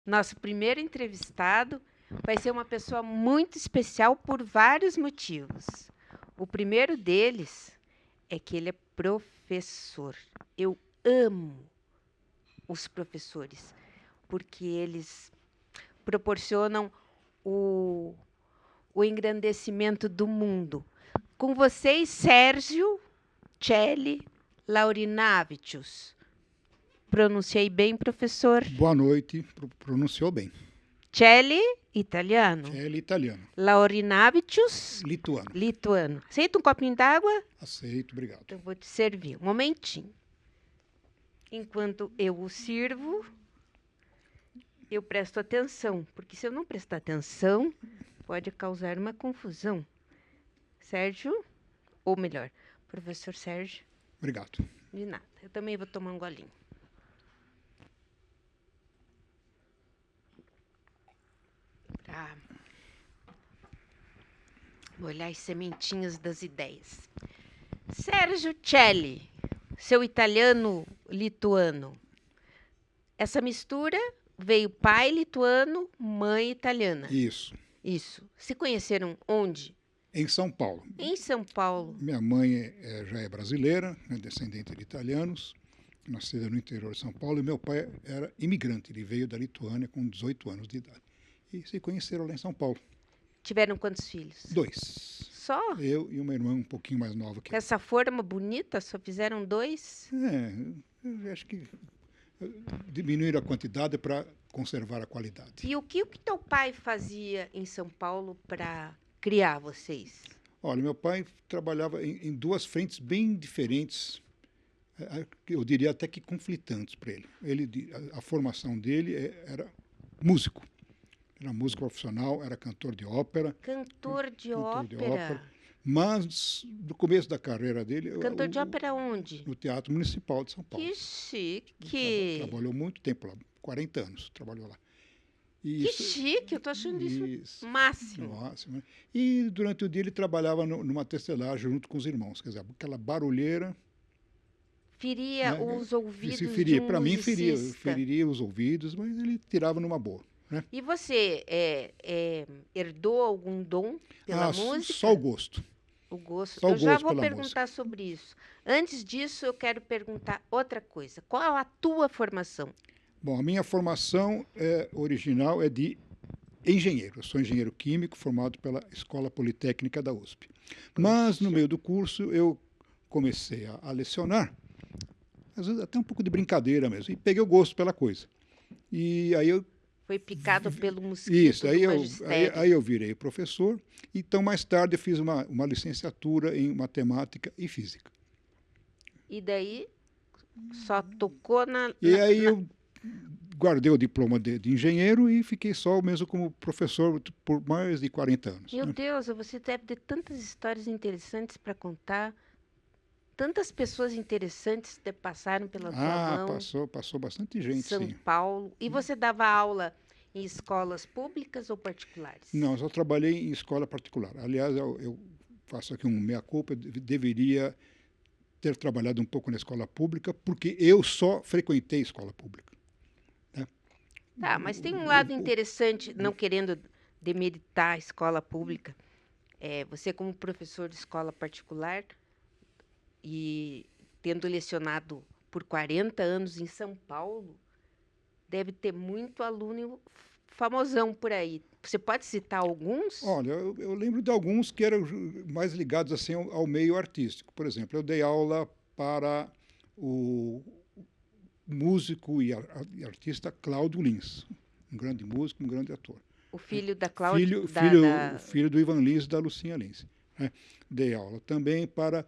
Nosso primeiro entrevistado vai ser uma pessoa muito especial por vários motivos. O primeiro deles é que ele é professor. Eu amo os professores, porque eles proporcionam o engrandecimento do mundo. Com vocês, Sérgio Celli Laurinavicius. Pronunciei bem, professor? Boa noite, pronunciou bem. Celli, italiano. Celli, italiano. Laurinavicius, Lituano. lituano. Aceita um copinho d'água? Aceito, obrigado. Eu vou te servir. Um momentinho. Enquanto eu o sirvo, eu presto atenção, porque se eu não prestar atenção, pode causar uma confusão. Sérgio, ou melhor, professor Sérgio. Obrigado. De nada. Eu também vou tomar um golinho. Para molhar as sementinhas das ideias. Sérgio Celli, seu italiano lituano. Essa mistura veio pai lituano, mãe italiana. Isso. Isso. Se conheceram onde? Em São Paulo. Em São Paulo. Minha mãe já é brasileira, descendente de italianos, nascida no interior de São Paulo, e meu pai era imigrante, ele veio da Lituânia com 18 anos de idade. E se conheceram lá em São Paulo. Tiveram quantos filhos? 2. Só? Eu e uma irmã um pouquinho mais nova que eu. Essa forma bonita, só fizeram 2? Eu acho que diminuir a quantidade para conservar a qualidade. E o que teu pai fazia em São Paulo para criar vocês? Olha, meu pai trabalhava em duas frentes bem diferentes, eu diria até que conflitantes para ele. A formação dele era músico. Era músico profissional, era cantor de ópera. Cantor de ópera? Mas, no começo da carreira dele... Cantor de ópera onde? No Teatro Municipal de São Paulo. Que chique! Trabalhou muito tempo lá, 40 anos trabalhou lá. Que chique, eu estou achando isso máximo. Máximo. E durante o dia ele trabalhava numa tecelagem junto com os irmãos, quer dizer, aquela barulheira... Feria os ouvidos feria, de um para mim musicista. feriria os ouvidos, mas ele tirava numa boa. Né? E você herdou algum dom pela música? Só o gosto. O gosto. Só eu já vou música. perguntar sobre isso. Antes disso, eu quero perguntar outra coisa. Qual a tua formação? Bom, a minha formação original é de engenheiro. Eu sou engenheiro químico formado pela Escola Politécnica da USP. Mas, no meio do curso, eu comecei a lecionar, às vezes até um pouco de brincadeira mesmo, e peguei o gosto pela coisa. E aí eu... Foi picado pelo mosquito Isso, do aí eu virei professor. Então, mais tarde, eu fiz uma licenciatura em matemática e física. E daí, só tocou E aí eu guardei o diploma de engenheiro e fiquei só mesmo como professor por mais de 40 anos. Meu Deus, você deve ter tantas histórias interessantes para contar. Tantas pessoas interessantes passaram pela tua mão. Passou bastante gente, São sim. Paulo. E você dava aula em escolas públicas ou particulares? Não, eu só trabalhei em escola particular. Aliás, eu faço aqui um meia-culpa, deveria ter trabalhado um pouco na escola pública, porque eu só frequentei escola pública. Né? Tá, mas tem um lado interessante, não querendo demeritar a escola pública. Você, como professor de escola particular, e tendo lecionado por 40 anos em São Paulo, deve ter muito aluno famosão por aí. Você pode citar alguns? Olha, eu lembro de alguns que eram mais ligados assim ao meio artístico. Por exemplo, eu dei aula para o músico e artista Cláudio Lins, um grande músico, um grande ator. O filho da Cláudia... Filho do Ivan Lins e da Lucinha Lins. Né? Dei aula também para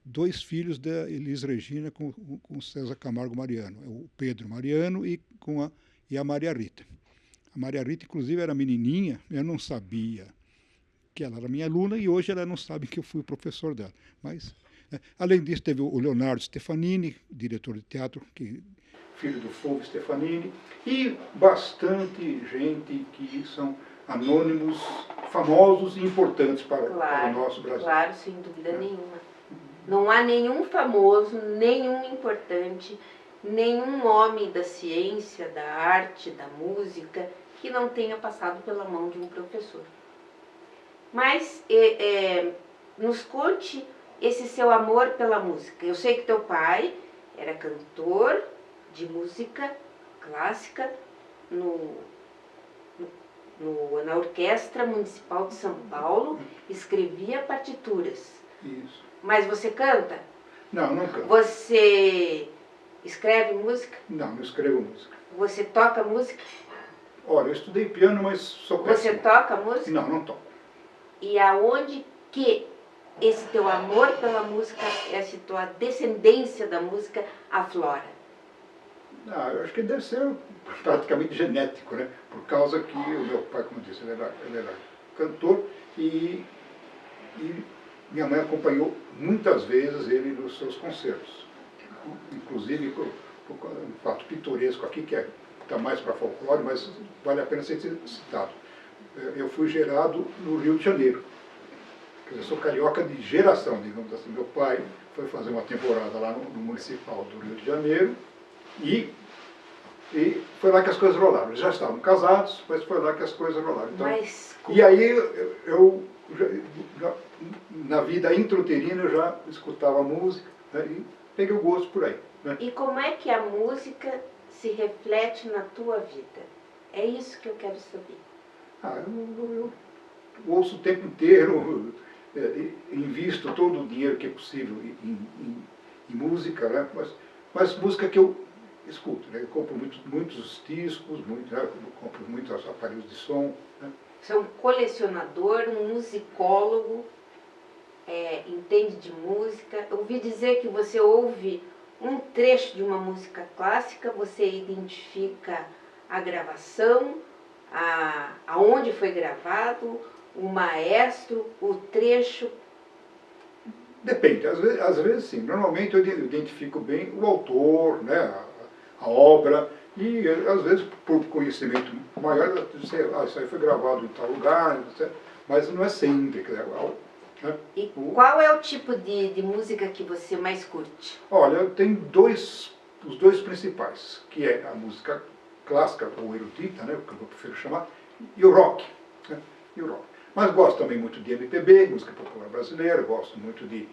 2 filhos da Elis Regina com César Camargo Mariano, o Pedro Mariano e a Maria Rita. A Maria Rita, inclusive, era menininha, eu não sabia que ela era minha aluna e hoje ela não sabe que eu fui o professor dela. Mas, além disso, teve o Leonardo Stefanini, diretor de teatro, filho do Fulvio Stefanini, e bastante gente que são anônimos, famosos e importantes para o nosso Brasil. Claro, sem dúvida nenhuma. Não há nenhum famoso, nenhum importante nenhum homem da ciência, da arte, da música, que não tenha passado pela mão de um professor. Mas nos conte esse seu amor pela música. Eu sei que teu pai era cantor de música clássica na Orquestra Municipal de São Paulo, escrevia partituras. Isso. Mas você canta? Não, não canto. Você escreve música? Não, não escrevo música. Você toca música? Olha, eu estudei piano, mas sou péssimo. Você toca música? Não, não toco. E aonde que esse teu amor pela música, essa tua descendência da música aflora? Eu acho que deve ser praticamente genético, né? Por causa que o meu pai, como eu disse, ele era cantor e minha mãe acompanhou muitas vezes ele nos seus concertos. Inclusive, um fato pitoresco aqui, que está mais para folclore, mas vale a pena ser citado. Eu fui gerado no Rio de Janeiro. Quer dizer, eu sou carioca de geração, digamos assim. Meu pai foi fazer uma temporada lá no Municipal do Rio de Janeiro e foi lá que as coisas rolaram. Eles já estavam casados, mas foi lá que as coisas rolaram. Então, e aí eu na vida intrauterina eu já escutava música, né, e peguei o gosto por aí. Né? E como é que a música se reflete na tua vida? É isso que eu quero saber. Eu ouço o tempo inteiro, invisto todo o dinheiro que é possível em música, né? Mas música que eu escuto. Né? Eu compro muitos discos, né? Compro muitos aparelhos de som. Né? Você é um colecionador, um musicólogo, entende de música. Eu ouvi dizer que você ouve um trecho de uma música clássica, você identifica a gravação, aonde foi gravado, o maestro, o trecho. Depende, às vezes sim. Normalmente eu identifico bem o autor, né, a obra, e às vezes por conhecimento maior, eu sei, isso aí foi gravado em tal lugar, etc. Mas não é sempre. Né? E qual é o tipo de música que você mais curte? Olha, eu tenho os dois principais, que é a música clássica, ou erudita, né, que eu prefiro chamar, e o rock. Né, e o rock. Mas gosto também muito de MPB, música popular brasileira, gosto muito de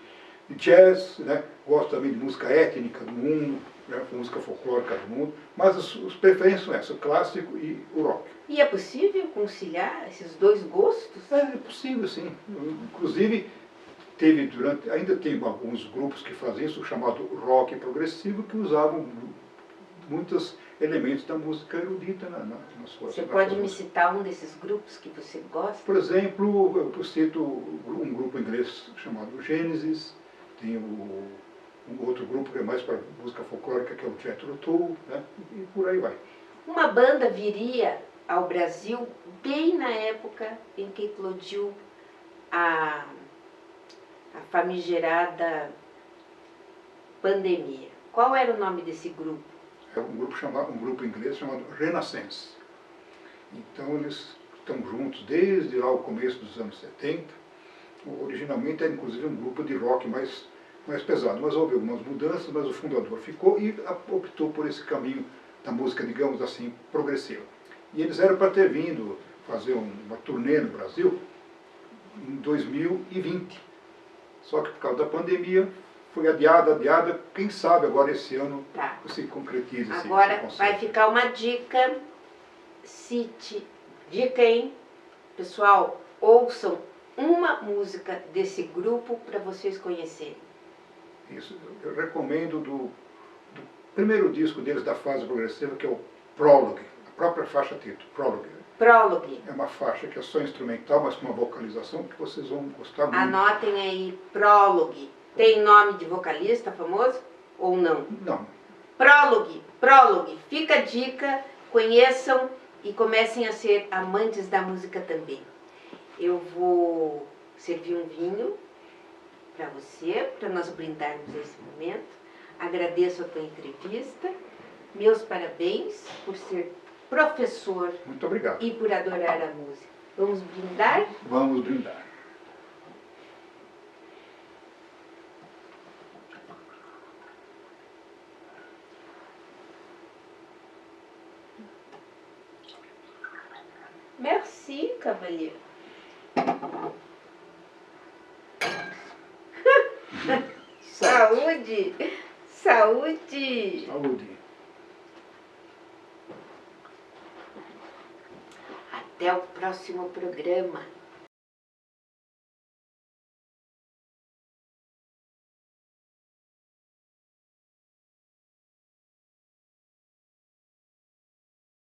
jazz, né, gosto também de música étnica do mundo, né, música folclórica do mundo, mas as preferências são essas, o clássico e o rock. E é possível conciliar esses dois gostos? É possível, sim. Inclusive, ainda tem alguns grupos que fazem isso, chamado rock progressivo, que usavam muitos elementos da música erudita na sua. Você pode me citar um desses grupos que você gosta? Por exemplo, eu cito um grupo inglês chamado Genesis, tem um outro grupo que é mais para música folclórica, que é o Jethro Tull, né? E por aí vai. Uma banda viria ao Brasil bem na época em que eclodiu a famigerada pandemia. Qual era o nome desse grupo? É um grupo inglês chamado Renaissance. Então eles estão juntos desde lá o começo dos anos 70. Originalmente era inclusive um grupo de rock mais pesado, mas houve algumas mudanças, mas o fundador ficou e optou por esse caminho da música, digamos assim, progressiva. E eles eram para ter vindo fazer uma turnê no Brasil em 2020. Só que por causa da pandemia foi adiada. Quem sabe agora esse ano se concretiza. Agora vai ficar uma dica. Dica, hein? Pessoal, ouçam uma música desse grupo para vocês conhecerem. Isso, eu recomendo do primeiro disco deles da fase progressiva, que é o Prologue, a própria faixa título, Prologue. Prologue. É uma faixa que é só instrumental, mas com uma vocalização que vocês vão gostar muito. Anotem aí, Prologue. Tem nome de vocalista famoso ou não? Não. Prologue. Fica a dica, conheçam e comecem a ser amantes da música também. Eu vou servir um vinho para você, para nós brindarmos esse momento. Agradeço a tua entrevista. Meus parabéns por ser professor. Muito obrigado. E por adorar a música. Vamos brindar? Vamos brindar. Merci, cavaleiro. Saúde! Saúde! Saúde. Até o próximo programa.